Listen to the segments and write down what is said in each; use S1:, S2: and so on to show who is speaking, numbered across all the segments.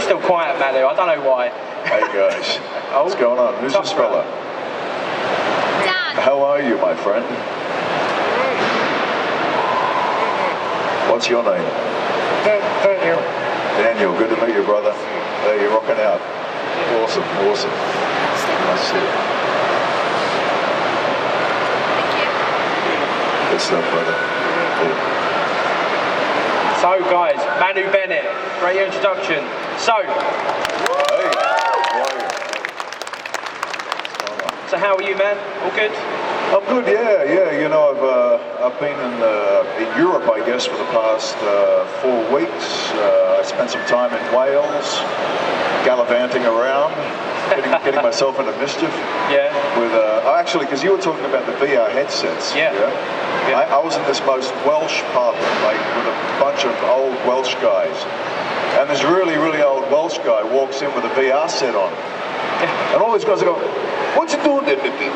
S1: still quiet, Manu. I don't know why.
S2: Hey guys, what's going on? Who's this fella?
S3: Dad.
S2: How are you, my friend? What's your name?
S3: Daniel.
S2: Daniel, good to meet you, brother. There, you're rocking out. Awesome, awesome. Nice to see you.
S3: Thank you.
S2: Good stuff, brother. Yeah.
S1: So, guys, Manu Bennett, great introduction. So,
S2: Hey, how are you?
S1: so how are you, man? All good?
S2: I'm good, yeah. You know, I've been in Europe, I guess, for the past 4 weeks. I spent some time in Wales, gallivanting around, getting myself into mischief.
S1: Yeah.
S2: With actually, because you were talking about the VR headsets.
S1: Yeah.
S2: I was in this most Welsh pub, like with a bunch of old Welsh guys, and this really, really old Welsh guy walks in with a VR set on, and all these guys are going, "What's he doing there, Nicky?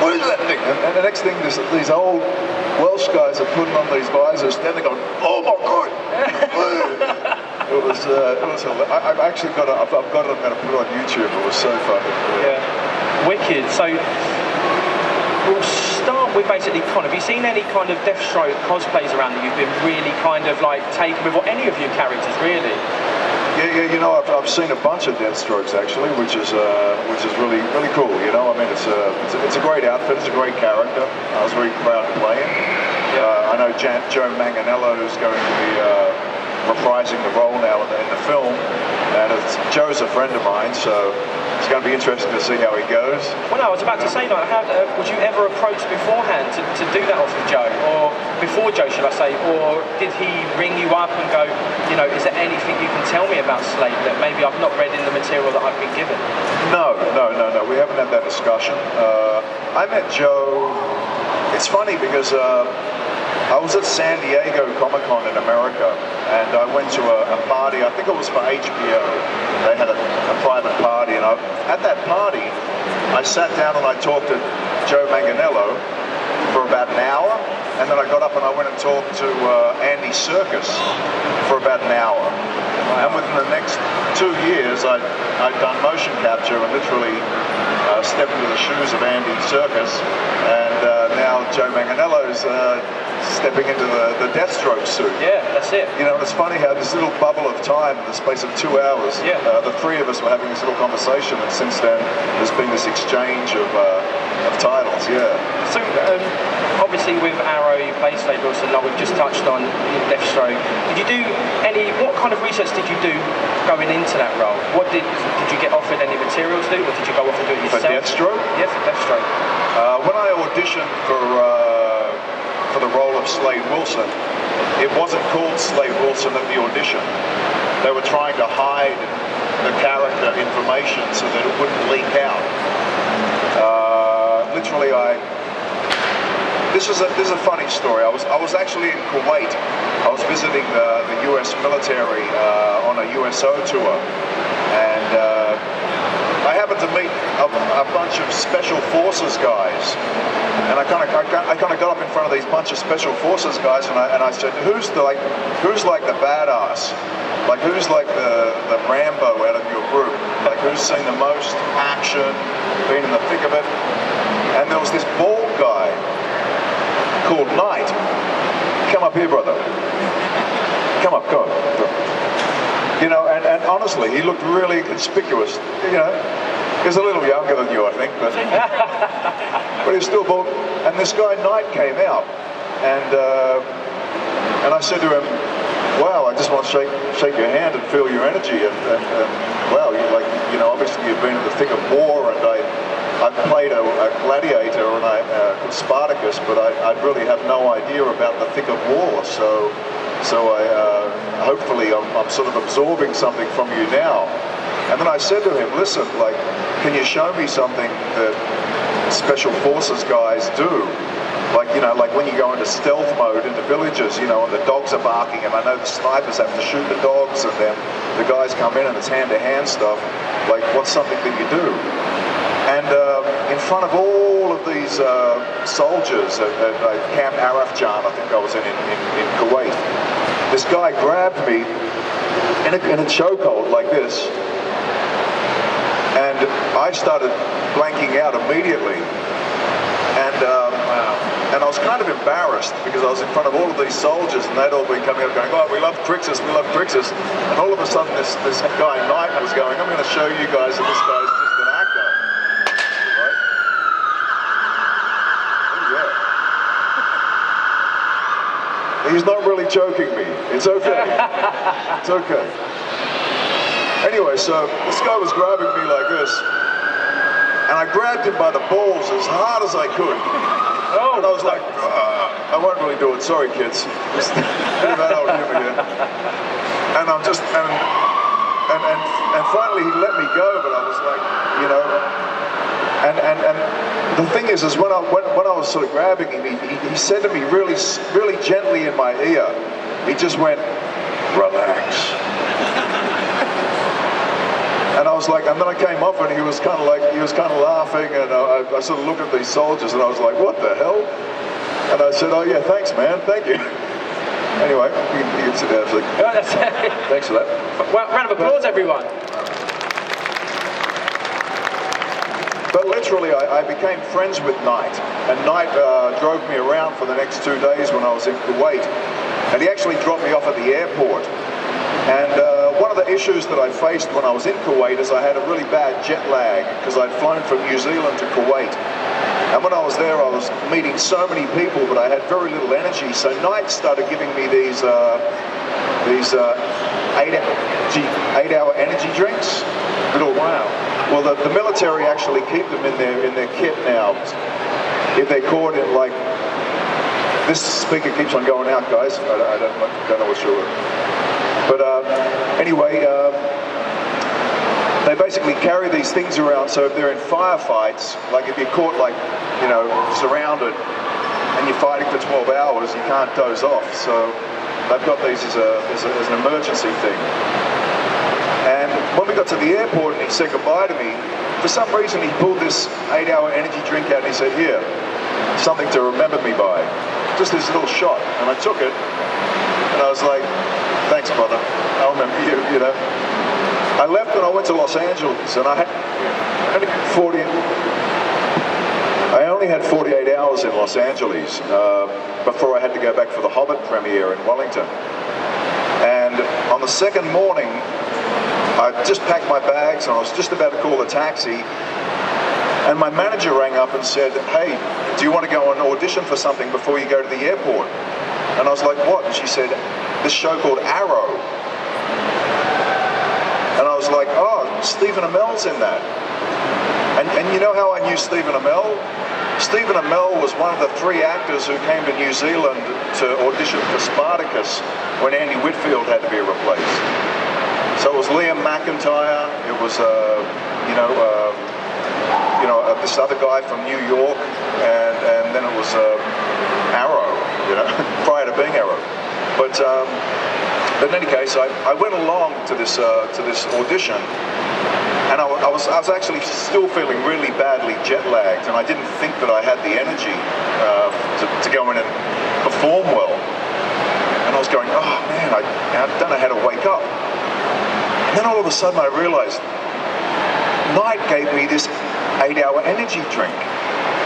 S2: What is that thing?" And the next thing, these old Welsh guys are putting on these visors, and they're going, "Oh my God!" It was hilarious. I've actually got it. I've got it. I'm going to put it on YouTube. It was so fun.
S1: Yeah. Wicked. So, we'll start with basically have you seen any kind of Deathstroke cosplays around that you've been really kind of like taken with, or any of your characters really?
S2: Yeah. You know, I've seen a bunch of Deathstrokes actually, which is really, really cool. You know, I mean, it's a great outfit. It's a great character. I was very proud to play him. I know Joe Manganiello is going to be reprising the role now in the film, and Joe's a friend of mine, so it's going to be interesting to see how he goes.
S1: Well, no, I was about to say, like, was you ever approached beforehand to do that off of Joe, or before Joe, should I say, or did he ring you up and go, you know, is there anything you can tell me about Slade that maybe I've not read in the material that I've been given?
S2: No. We haven't had that discussion. I met Joe. It's funny because I was at San Diego Comic-Con in America, and I went to a party. I think it was for HBO. They had a private party, and at that party, I sat down and I talked to Joe Manganiello for about an hour, and then I got up and I went and talked to Andy Serkis for about an hour. And within the next 2 years, I'd done motion capture and literally stepped into the shoes of Andy Serkis, and now Joe Manganiello's stepping into the Deathstroke suit.
S1: Yeah, that's it.
S2: You know, it's funny how this little bubble of time, in the space of 2 hours, the three of us were having this little conversation, and since then there's been this exchange of titles. Yeah.
S1: So obviously with Arrow, you play Slade Wilson, like we've just touched on Deathstroke. Did you do what kind of research did you do going into that role? Did you get offered any materials to do, or did you go off and do it yourself?
S2: For Deathstroke?
S1: Yeah, for Deathstroke.
S2: When I auditioned for the role of Slade Wilson, it wasn't called Slade Wilson at the audition. They were trying to hide the character information so that it wouldn't leak out. Literally, this is a funny story. I was actually in Kuwait. I was visiting the U.S. military on a USO tour, and I happened to meet a bunch of special forces guys, and I kind of got up in front of these bunch of special forces guys, and I said, who's like the badass? Like, who's like the Rambo out of your group? Like, who's seen the most action, been in the thick of it? And there was this bald guy called Knight. Come up here, brother. Come up, go on. You know, and honestly, he looked really conspicuous. You know, he was a little younger than you, I think, but he was still bald. And this guy Knight came out, and I said to him, "Wow, I just want to shake your hand and feel your energy. And wow, obviously you've been in the thick of war, and I played a gladiator and Spartacus, but I really have no idea about the thick of war. So hopefully I'm sort of absorbing something from you now." And then I said to him, "Listen, like, can you show me something that special forces guys do? Like when you go into stealth mode into villages, and the dogs are barking, and I know the snipers have to shoot the dogs, and then the guys come in and it's hand-to-hand stuff. Like, what's something that you do?" And in front of all of these soldiers at Camp Arafjan, I think I was in Kuwait, this guy grabbed me in a chokehold like this. And I started blanking out immediately. And I was kind of embarrassed because I was in front of all of these soldiers and they'd all been coming up going, oh, we love Crixus, we love Crixus. And all of a sudden this guy, Knight, was going, I'm going to show you guys that this guy's just an actor. Right? Oh, yeah. He's not really choking me. It's okay. It's okay. Anyway, so this guy was grabbing me like this. And I grabbed him by the balls as hard as I could. And I was like, I won't really do it. Sorry, kids. Just do that old him again. And I'm just, and finally he let me go, but I was like, you know, and the thing is when I was sort of grabbing him, he said to me really gently in my ear, he just went, relax. And I was like, and then I came up and he was kind of laughing, and I sort of looked at these soldiers and I was like, what the hell? And I said, oh yeah, thanks man, thank you. Anyway, you can sit down for thanks for that.
S1: Well, round of applause everyone.
S2: But literally I became friends with Knight, and Knight drove me around for the next 2 days when I was in Kuwait, and he actually dropped me off at the airport. And one of the issues that I faced when I was in Kuwait is I had a really bad jet lag because I'd flown from New Zealand to Kuwait. And when I was there, I was meeting so many people, but I had very little energy. So Knight started giving me these 8-hour energy drinks.
S1: Wow.
S2: Well, the military actually keep them in their kit now. If they're caught in like, this speaker keeps on going out, guys. I don't know what's your word. But anyway, they basically carry these things around, so if they're in firefights, like if you're caught like, you know, surrounded and you're fighting for 12 hours, you can't doze off. So they've got these as an emergency thing. And when we got to the airport and he said goodbye to me, for some reason he pulled this 8-hour energy drink out and he said, here, something to remember me by. Just this little shot. And I took it and I was like, thanks, brother. I'll remember you, you know. I left and I went to Los Angeles, and I only had 48 hours in Los Angeles before I had to go back for the Hobbit premiere in Wellington. And on the second morning, I just packed my bags and I was just about to call a taxi, and my manager rang up and said, hey, do you want to go and audition for something before you go to the airport? And I was like, what? And she said, this show called Arrow. And I was like, oh, Stephen Amell's in that. And you know how I knew Stephen Amell? Stephen Amell was one of the 3 actors who came to New Zealand to audition for Spartacus when Andy Whitfield had to be replaced. So it was Liam McIntyre, it was this other guy from New York, and then it was Arrow, you know, prior to being Arrow. But in any case, I went along to this audition, and I was actually still feeling really badly jet lagged, and I didn't think that I had the energy to go in and perform well. And I was going, oh man, I don't know how to wake up. And then all of a sudden I realized Knight gave me this 8-hour energy drink.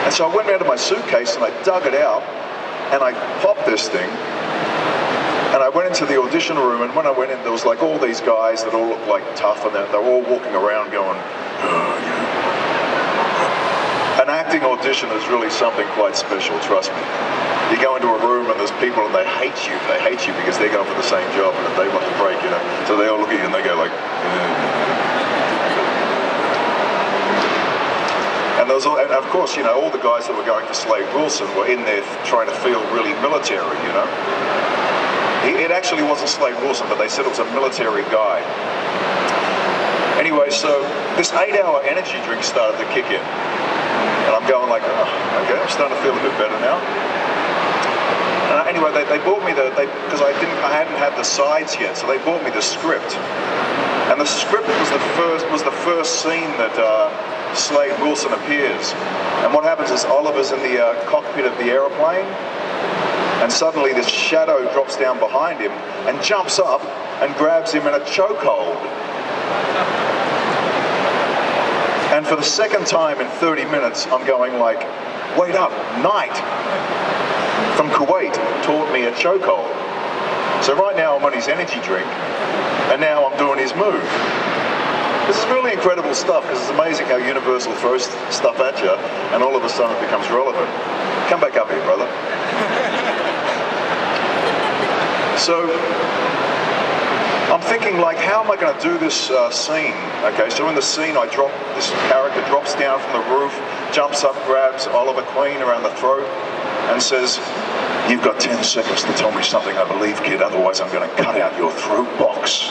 S2: And so I went out of my suitcase and I dug it out and I popped this thing. And I went into the audition room, and when I went in, there was like all these guys that all looked like tough, and they're all walking around going, oh, yeah. An acting audition is really something quite special, trust me. You go into a room and there's people and they hate you. They hate you because they're going for the same job and they want the break, you know. So they all look at you and they go like, and of course, you know, all the guys that were going for Slade Wilson were in there trying to feel really military, you know. It actually wasn't Slade Wilson, but they said it was a military guy. Anyway, so this 8-hour energy drink started to kick in. And I'm going like, oh, okay, I'm starting to feel a bit better now. Anyway, they bought me because I hadn't had the sides yet, so they bought me the script. And the script was the first scene that Slade Wilson appears. And what happens is Oliver's in the cockpit of the aeroplane, And suddenly this shadow drops down behind him and jumps up and grabs him in a chokehold. And for the second time in 30 minutes, I'm going like, wait up, Knight from Kuwait taught me a chokehold. So right now I'm on his energy drink, and now I'm doing his move. This is really incredible stuff, because it's amazing how Universal throws stuff at you, and all of a sudden it becomes relevant. Come back up here, brother. So, I'm thinking, like, how am I going to do this scene? Okay, so in the scene, this character drops down from the roof, jumps up, grabs Oliver Queen around the throat, and says, "You've got 10 seconds to tell me something I believe, kid, otherwise I'm going to cut out your throat box."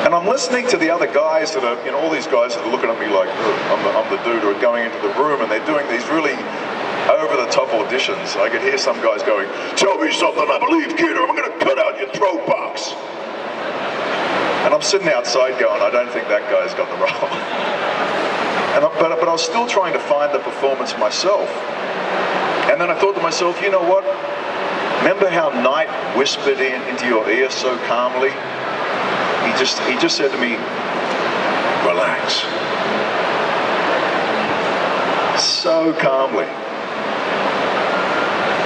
S2: And I'm listening to the other guys that are, you know, all these guys that are looking at me like, I'm the dude who are going into the room, and they're doing these really over-the-top auditions. I could hear some guys going, "Tell me something I believe, kid, or I'm going to cut out your throat box." And I'm sitting outside going, I don't think that guy's got the role. But I was still trying to find the performance myself. And then I thought to myself, you know what? Remember how Knight whispered into your ear so calmly? He just said to me, "Relax." So calmly.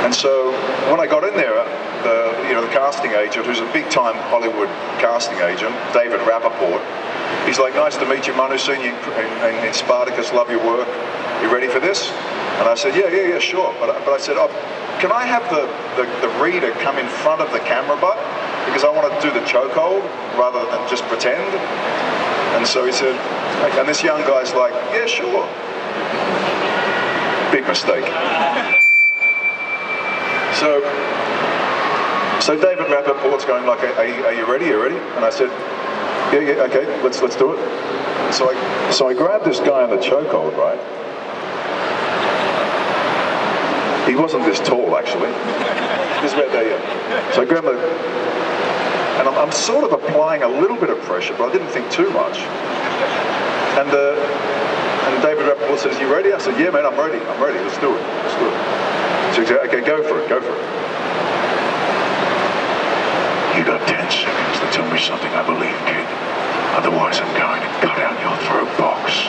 S2: And so when I got in there, the casting agent, who's a big-time Hollywood casting agent, David Rappaport, he's like, "Nice to meet you, Manu. Seen you in Spartacus. Love your work. You ready for this?" And I said, "Yeah, sure." But I said, "Oh, can I have the reader come in front of the camera butt? Because I want to do the chokehold rather than just pretend." And so he said, okay. And this young guy's like, "Yeah, sure." Big mistake. So David Rappaport's going like, are you ready? And I said, yeah, okay, let's do it. So I grabbed this guy in the chokehold, right? He wasn't this tall, actually. This about there. So I grabbed and I'm sort of applying a little bit of pressure, but I didn't think too much. And David Rappaport says, "You ready?" I said, "Yeah, man, I'm ready. Let's do it. So he said, "Okay, go for it. You got 10 seconds to tell me something I believe, kid. Otherwise, I'm going to cut out your throat box."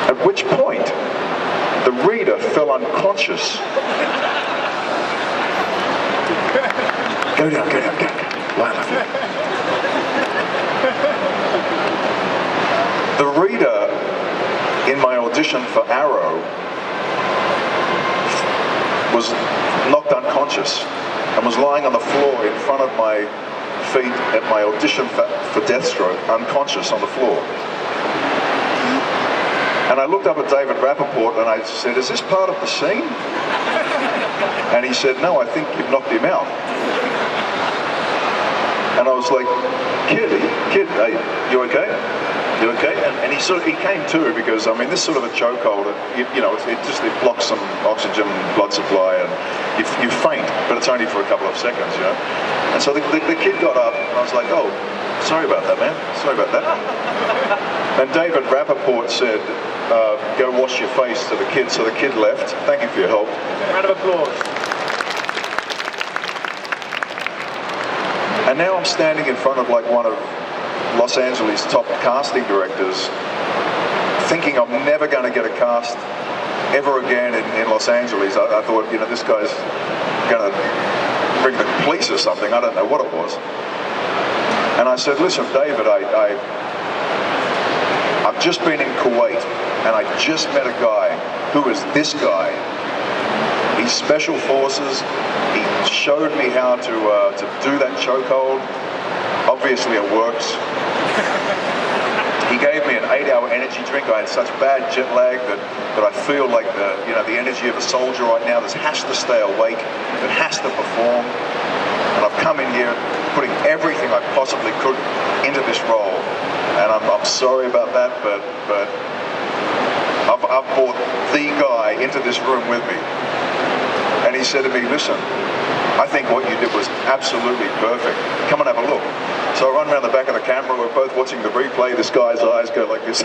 S2: At which point, the reader fell unconscious. Go down. Lie on the floor. The reader in my audition for Arrow was knocked unconscious and was lying on the floor in front of my feet at my audition for Deathstroke, unconscious on the floor. And I looked up at David Rappaport and I said, "Is this part of the scene?" And he said, "No, I think you've knocked him out." And I was like, kid, hey, you okay? You okay? And he came to, because I mean, this sort of a chokehold, it blocks some oxygen, blood supply, and you faint, but it's only for a couple of seconds, you know. And so the kid got up, and I was like, "Oh, sorry about that, man. Sorry about that." And David Rappaport said, "Go wash your face," to the kid. So the kid left. Thank you for your help.
S1: Round of applause.
S2: And now I'm standing in front of like one of Los Angeles' top casting directors, thinking I'm never going to get a cast ever again in Los Angeles. I thought, this guy's going to bring the police or something. I don't know what it was. And I said, "Listen, David, I've just been in Kuwait, and I just met a guy who is this guy. He's Special Forces. He showed me how to do that chokehold. Obviously it works. He gave me an 8-hour energy drink. I had such bad jet lag that I feel like the energy of a soldier right now that has to stay awake, that has to perform. And I've come in here putting everything I possibly could into this role. And I'm sorry about that, but I've brought the guy into this room with me." And he said to me, "Listen, I think what you did was absolutely perfect. Come and have a look." So I run around the back of the camera. We're both watching the replay. This guy's eyes go like this.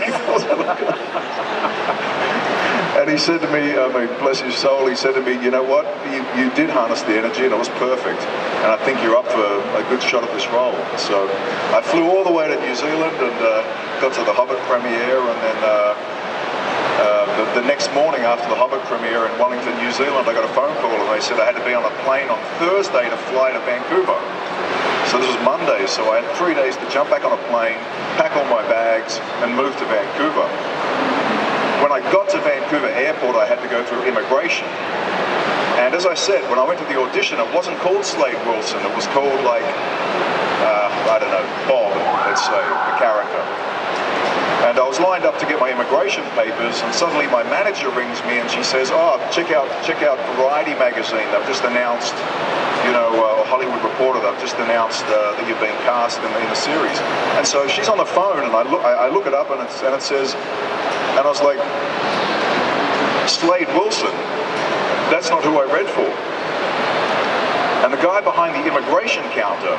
S2: And he said to me, I mean, bless his soul, he said to me, you know what, you did harness the energy and it was perfect. And I think you're up for a good shot at this role. So I flew all the way to New Zealand and got to the Hobbit premiere, and then the next morning after the Hobbit premiere in Wellington, New Zealand, I got a phone call and they said I had to be on a plane on Thursday to fly to Vancouver. So this was Monday, so I had 3 days to jump back on a plane, pack all my bags, and move to Vancouver. When I got to Vancouver airport, I had to go through immigration. And as I said, when I went to the audition, it wasn't called Slade Wilson. It was called like, I don't know, Bob, let's say, the character. And I was lined up to get my immigration papers, and suddenly my manager rings me and she says, oh, check out Variety magazine. They've just announced, you know, Hollywood Reporter, they've just announced that you've been cast in the series. And so she's on the phone, and I look it up, and it says, and I was like, Slade Wilson, that's not who I read for. And the guy behind the immigration counter